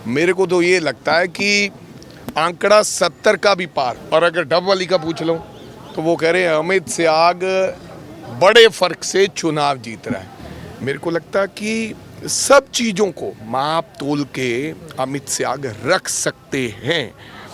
मेरे को तो ये लगता है कि आंकड़ा 70 का भी पार। और अगर डबवाली का पूछ लो तो वो कह रहे हैं अमित सियाग बड़े फर्क से चुनाव जीत रहा है। मेरे को लगता है कि सब चीज़ों को माप तोल के अमित सियाग रख सकते हैं।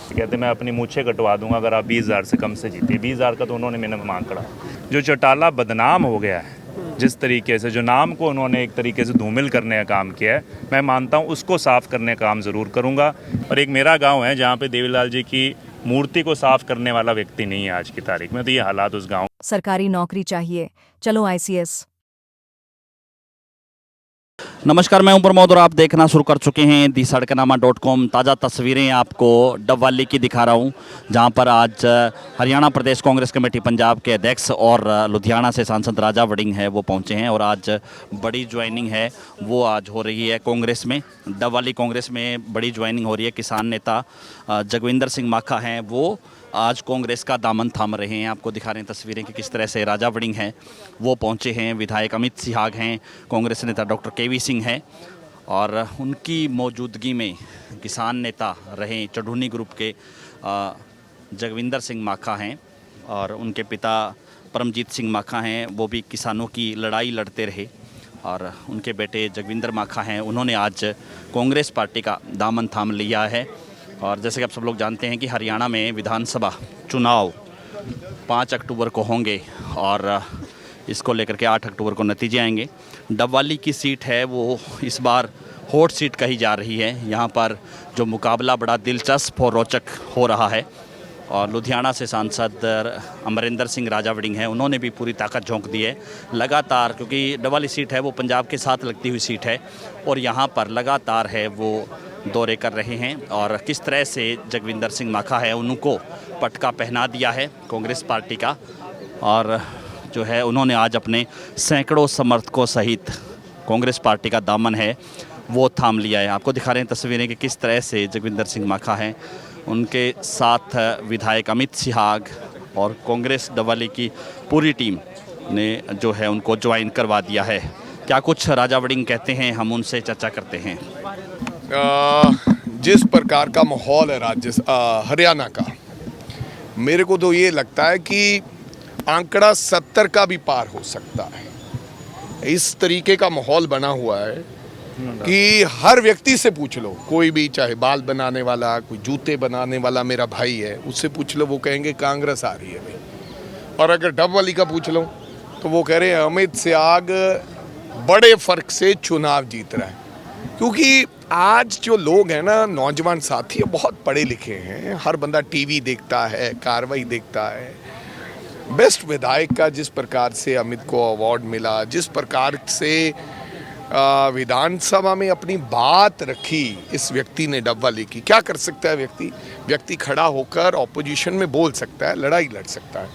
कहते मैं अपनी मूछें कटवा दूंगा अगर आप 20,000 से कम से जीते। 20,000 का तो उन्होंने मिनिमम आंकड़ा। जो चौटाला बदनाम हो गया है, जिस तरीके से जो नाम को उन्होंने एक तरीके से धूमिल करने का काम किया है, मैं मानता हूँ उसको साफ़ करने का काम ज़रूर करूँगा। और एक मेरा गांव है जहाँ पे देवीलाल जी की मूर्ति को साफ़ करने वाला व्यक्ति नहीं है आज की तारीख में। तो ये हालात उस गाँव। सरकारी नौकरी चाहिए, चलो ICS। नमस्कार, मैं हूं प्रमोद और आप देखना शुरू कर चुके हैं दी सड़कनामा.com। ताज़ा तस्वीरें आपको डबवाली की दिखा रहा हूं, जहां पर आज हरियाणा प्रदेश कांग्रेस कमेटी पंजाब के अध्यक्ष और लुधियाना से सांसद राजा वड़िंग है वो पहुंचे हैं। और आज बड़ी ज्वाइनिंग है वो आज हो रही है कांग्रेस में। डबवाली कांग्रेस में बड़ी ज्वाइनिंग हो रही है। किसान नेता जगविंदर सिंह माखा हैं वो आज कांग्रेस का दामन थाम रहे हैं। आपको दिखा रहे हैं तस्वीरें कि किस तरह से राजा वड़िंग हैं वो पहुंचे हैं। विधायक अमित सियाग हैं, कांग्रेस नेता डॉक्टर KV सिंह हैं और उनकी मौजूदगी में किसान नेता रहे चढ़ूनी ग्रुप के जगविंदर सिंह माखा हैं और उनके पिता परमजीत सिंह माखा हैं, वो भी किसानों की लड़ाई लड़ते रहे। और उनके बेटे जगविंदर माखा हैं, उन्होंने आज कांग्रेस पार्टी का दामन थाम लिया है। और जैसे कि आप सब लोग जानते हैं कि हरियाणा में विधानसभा चुनाव 5 अक्टूबर को होंगे और इसको लेकर के 8 अक्टूबर को नतीजे आएंगे। डबवाली की सीट है वो इस बार हॉट सीट कही जा रही है। यहाँ पर जो मुकाबला बड़ा दिलचस्प और रोचक हो रहा है। और लुधियाना से सांसद अमरिंदर सिंह राजा वड़िंग हैं, उन्होंने भी पूरी ताकत झोंक दी है लगातार, क्योंकि डबवाली सीट है वो पंजाब के साथ लगती हुई सीट है और यहाँ पर लगातार है वो दौरे कर रहे हैं। और किस तरह से जगविंदर सिंह माखा है उनको पटका पहना दिया है कांग्रेस पार्टी का। और जो है उन्होंने आज अपने सैकड़ों समर्थकों सहित कांग्रेस पार्टी का दामन है वो थाम लिया है। आपको दिखा रहे हैं तस्वीरें कि किस तरह से जगविंदर सिंह माखा हैं, उनके साथ विधायक अमित सियाग और कांग्रेस डबवाली की पूरी टीम ने जो है उनको ज्वाइन करवा दिया है। क्या कुछ राजा वड़िंग कहते हैं, हम उनसे चर्चा करते हैं। जिस प्रकार का माहौल है हरियाणा का, मेरे को तो ये लगता है कि आंकड़ा 70 का भी पार हो सकता है। इस तरीके का माहौल बना हुआ है कि हर व्यक्ति से पूछ लो, कोई भी, चाहे बाल बनाने वाला, कोई जूते बनाने वाला मेरा भाई है, उससे पूछ लो, वो कहेंगे कांग्रेस आ रही है भाई। और अगर डबवाली का पूछ लो तो वो कह रहे हैं अमित सियाग बड़े फर्क से चुनाव जीत रहा है। क्योंकि आज जो लोग हैं ना, नौजवान साथी, बहुत पढ़े लिखे हैं। हर बंदा टीवी देखता है, कार्रवाई देखता है। बेस्ट विधायक का जिस प्रकार से अमित को अवार्ड मिला, जिस प्रकार से विधानसभा में अपनी बात रखी इस व्यक्ति ने डबवाली की। क्या कर सकता है व्यक्ति खड़ा होकर ऑपोजिशन में बोल सकता है, लड़ाई लड़ सकता है।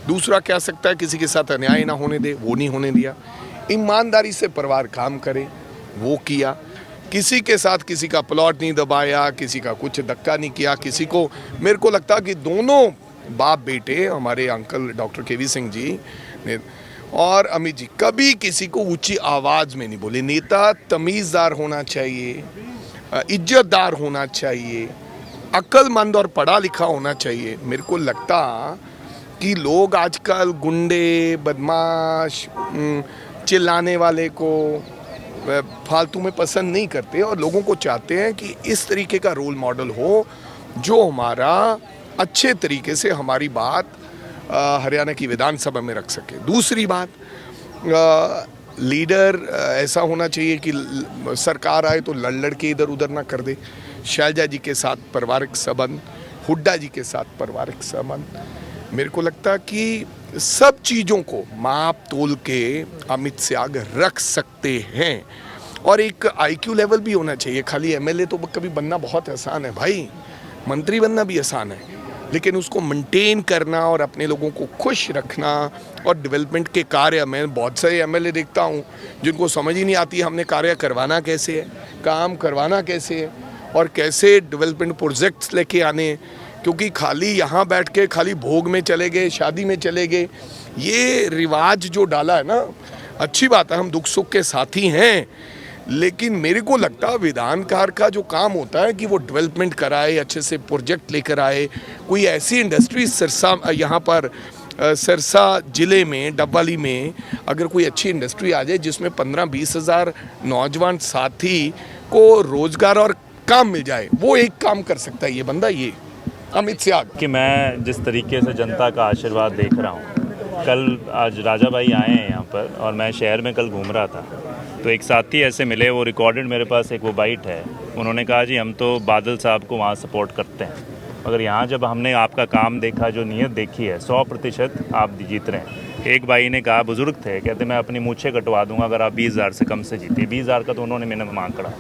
दूसरा क्या सकता है, किसी के साथ अन्याय ना होने दे, वो नहीं होने दिया। ईमानदारी से परिवार काम करे, वो किया। किसी के साथ किसी का प्लॉट नहीं दबाया, किसी का कुछ धक्का नहीं किया, किसी को। मेरे को लगता कि दोनों बाप बेटे हमारे uncle doctor KV Singh ji ने और अमित जी कभी किसी को ऊंची आवाज़ में नहीं बोले। नेता तमीज़दार होना चाहिए, इज्जतदार होना चाहिए, अक्लमंद और पढ़ा लिखा होना चाहिए। मेरे को लगता कि लोग आजकल गुंडे, बदमाश, चिल्लाने वाले को फालतू में पसंद नहीं करते और लोगों को चाहते हैं कि इस तरीके का रोल मॉडल हो जो हमारा अच्छे तरीके से हमारी बात हरियाणा की विधानसभा में रख सके। दूसरी बात, लीडर ऐसा होना चाहिए कि सरकार आए तो लड़ के इधर उधर ना कर दे। शैलजा जी के साथ पारिवारिक संबंध, हुड्डा जी के साथ पारिवारिक संबंध। मेरे को लगता कि सब चीज़ों को माप तोल के अमित सियाग रख सकते हैं। और एक IQ लेवल भी होना चाहिए। खाली MLA तो कभी बनना बहुत आसान है भाई, मंत्री बनना भी आसान है, लेकिन उसको मेंटेन करना और अपने लोगों को खुश रखना और डेवलपमेंट के कार्य। मैं बहुत सारे MLA देखता हूँ जिनको समझ ही नहीं आती हमने कार्य करवाना कैसे है, काम करवाना कैसे है और कैसे डेवलपमेंट प्रोजेक्ट्स लेके आने हैं। क्योंकि खाली यहाँ बैठ के खाली भोग में चले गए, शादी में चले गए, ये रिवाज जो डाला है ना, अच्छी बात है, हम दुख सुख के साथी हैं, लेकिन मेरे को लगता है विधानकार का जो काम होता है कि वो डेवलपमेंट कराए, अच्छे से प्रोजेक्ट लेकर आए, कोई ऐसी इंडस्ट्री सिरसा यहाँ पर सिरसा ज़िले में डबवाली में अगर कोई अच्छी इंडस्ट्री आ जाए जिसमें 15-20 हज़ार नौजवान साथी को रोज़गार और काम मिल जाए, वो एक काम कर सकता है ये बंदा, ये अमित सियाग। कि मैं जिस तरीके से जनता का आशीर्वाद देख रहा हूँ, कल आज राजा भाई आए हैं यहाँ पर और मैं शहर में कल घूम रहा था तो एक साथी ऐसे मिले, वो रिकॉर्डेड मेरे पास एक वो बाइट है, उन्होंने कहा जी हम तो बादल साहब को वहाँ सपोर्ट करते हैं, मगर यहाँ जब हमने आपका काम देखा, जो नीयत देखी है, 100% आप जीत रहे हैं। एक भाई ने कहा, बुजुर्ग थे, कहते मैं अपनी मूछें कटवा दूंगा अगर आप 20,000 से कम से जीते। 20,000 का तो उन्होंने मैंने मांग करा।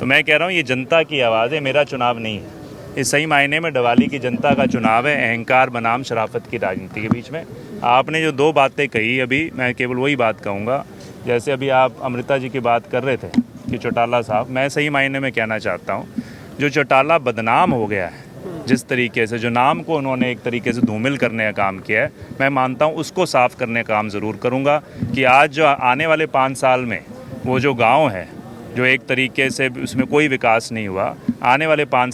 तो मैं कह रहा हूँ ये जनता की आवाज़ है, मेरा चुनाव नहीं है। इस सही मायने में डवाली की जनता का चुनाव है, अहंकार बनाम शराफत की राजनीति के बीच में। आपने जो दो बातें कही अभी, मैं केवल वही बात कहूँगा, जैसे अभी आप अमृता जी की बात कर रहे थे कि चौटाला साहब, मैं सही मायने में कहना चाहता हूँ, जो चौटाला बदनाम हो गया है, जिस तरीके से जो नाम को उन्होंने एक तरीके से धूमिल करने का काम किया है, मैं मानता हूँ उसको साफ़ करने का काम ज़रूर करूँगा कि आज जो आने वाले 5 साल में वो जो गांव है, जो एक तरीके से उसमें कोई विकास नहीं हुआ, आने वाले 5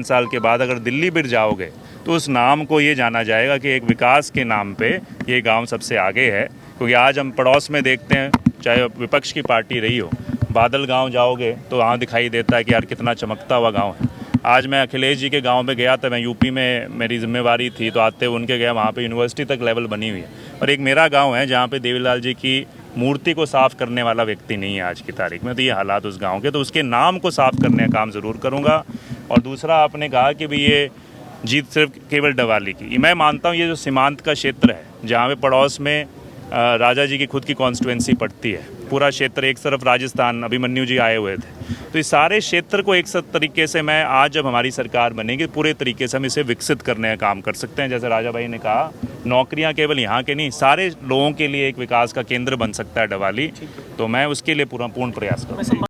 साल के बाद अगर दिल्ली भी जाओगे तो उस नाम को ये जाना जाएगा कि एक विकास के नाम पे ये गांव सबसे आगे है। क्योंकि आज हम पड़ोस में देखते हैं, चाहे विपक्ष की पार्टी रही हो, बादल गाँव जाओगे तो वहाँ दिखाई देता है कि यार कितना चमकता हुआ गाँव है। आज मैं अखिलेश जी के गांव में गया था, मैं यूपी में मेरी जिम्मेवारी थी, तो आते हुए उनके गया, वहाँ पे यूनिवर्सिटी तक लेवल बनी हुई है। और एक मेरा गांव है जहाँ पे देवीलाल जी की मूर्ति को साफ़ करने वाला व्यक्ति नहीं है आज की तारीख में। तो ये हालात उस गांव के, तो उसके नाम को साफ़ करने का काम ज़रूर करूँगा। और दूसरा, आपने कहा कि भाई ये जीत सिर्फ केवल डवाली की, मैं मानता हूँ ये जो सीमांत का क्षेत्र है, जहाँ पे पड़ोस में राजा जी की खुद की कॉन्स्टिट्यूंसी पड़ती है, पूरा क्षेत्र, एक तरफ राजस्थान, अभिमन्यु जी आए हुए थे, तो इस सारे क्षेत्र को एक तरीके से मैं आज जब हमारी सरकार बनेगी पूरे तरीके से हम इसे विकसित करने का काम कर सकते हैं। जैसे राजा भाई ने कहा, नौकरियां केवल यहाँ के नहीं, सारे लोगों के लिए एक विकास का केंद्र बन सकता है डवाली, तो मैं उसके लिए पूर्ण प्रयास करूँगा।